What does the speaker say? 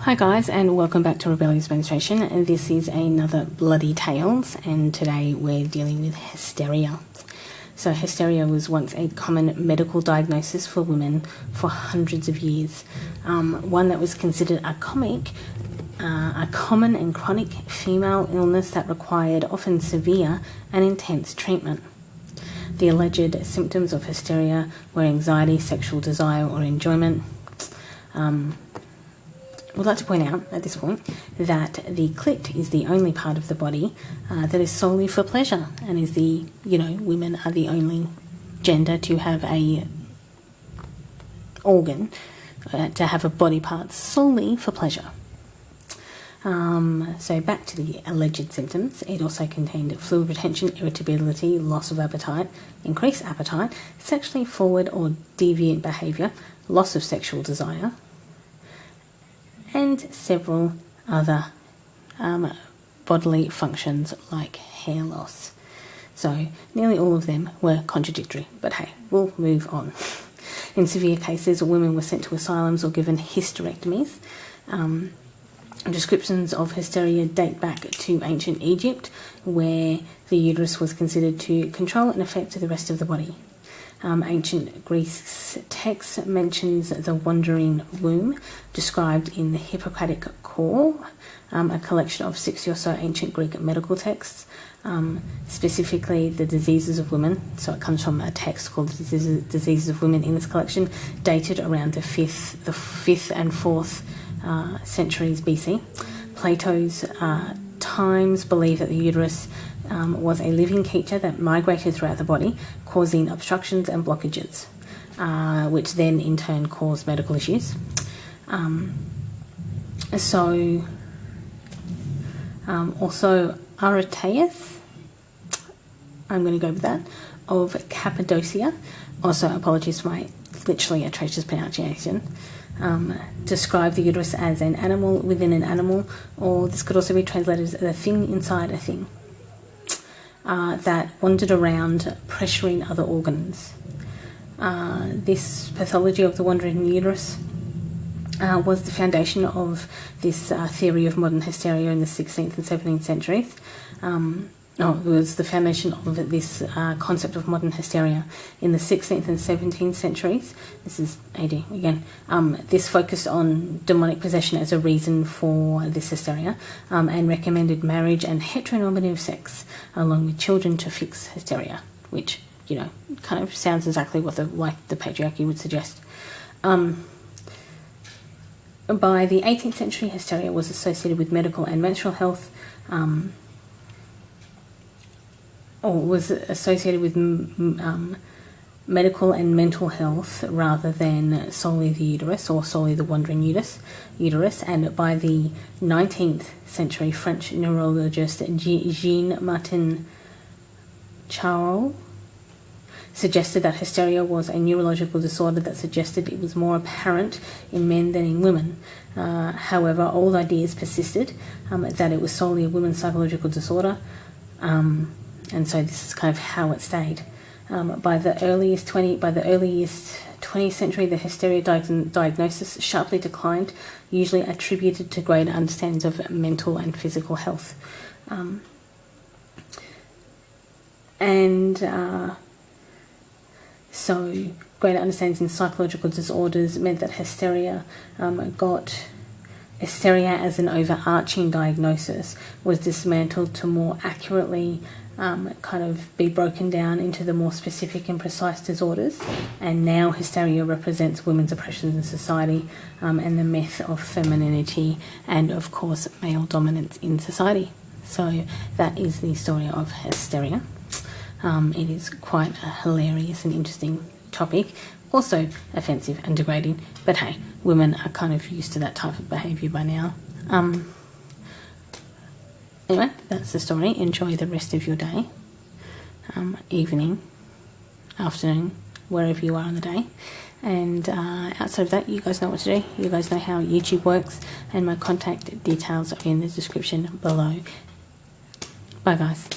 Hi guys, and welcome back to Rebellious Menstruation, and this is another Bloody Tales, and today we're dealing with hysteria. So hysteria was once a common medical diagnosis for women for hundreds of years, one that was considered a common and chronic female illness that required often severe and intense treatment. The alleged symptoms of hysteria were anxiety, sexual desire or enjoyment. We'd like to point out at this point that the clit is the only part of the body that is solely for pleasure, and is women are the only gender to have a organ, to have a body part solely for pleasure. So back to the alleged symptoms. It also contained fluid retention, irritability, loss of appetite, increased appetite, sexually forward or deviant behaviour, loss of sexual desire, and several other bodily functions like hair loss. So nearly all of them were contradictory, but hey, we'll move on. In severe cases, women were sent to asylums or given hysterectomies. Descriptions of hysteria date back to ancient Egypt, where the uterus was considered to control and affect the rest of the body. Ancient Greece text mentions the wandering womb, described in the Hippocratic Core, a collection of 60 or so ancient Greek medical texts, specifically the diseases of women. So it comes from a text called the Diseases of Women in this collection, dated around the 5th and 4th centuries BC. Plato's times believe that the uterus was a living creature that migrated throughout the body, causing obstructions and blockages, which then in turn caused medical issues. Also Areteus, I'm going to go with that, of Cappadocia, also apologies for my literally atrocious pronunciation, describe the uterus as an animal within an animal, or this could also be translated as a thing inside a thing, that wandered around pressuring other organs. This pathology of the wandering uterus was the foundation of this theory of modern hysteria in the 16th and 17th centuries. It was the foundation of this concept of modern hysteria in the 16th and 17th centuries. This is AD again. This focused on demonic possession as a reason for this hysteria, and recommended marriage and heteronormative sex along with children to fix hysteria, which, kind of sounds exactly what the patriarchy would suggest. By the 18th century, hysteria was associated with medical and menstrual health, or was associated with medical and mental health rather than solely the uterus or solely the wandering uterus. And by the 19th century, French neurologist Jean-Martin Charles suggested that hysteria was a neurological disorder that suggested it was more apparent in men than in women. However, old ideas persisted that it was solely a women's psychological disorder, and so this is kind of how it stayed. By the earliest 20th century, the hysteria diagnosis sharply declined, usually attributed to greater understandings of mental and physical health. So greater understandings in psychological disorders meant that hysteria as an overarching diagnosis was dismantled to more accurately kind of be broken down into the more specific and precise disorders. And now hysteria represents women's oppressions in society, and the myth of femininity and, of course, male dominance in society. So that is the story of hysteria. It is quite a hilarious and interesting topic, also offensive and degrading, but hey, women are kind of used to that type of behaviour by now. Anyway, that's the story. Enjoy the rest of your day, evening, afternoon, wherever you are on the day. And outside of that, you guys know what to do. You guys know how YouTube works, and my contact details are in the description below. Bye guys.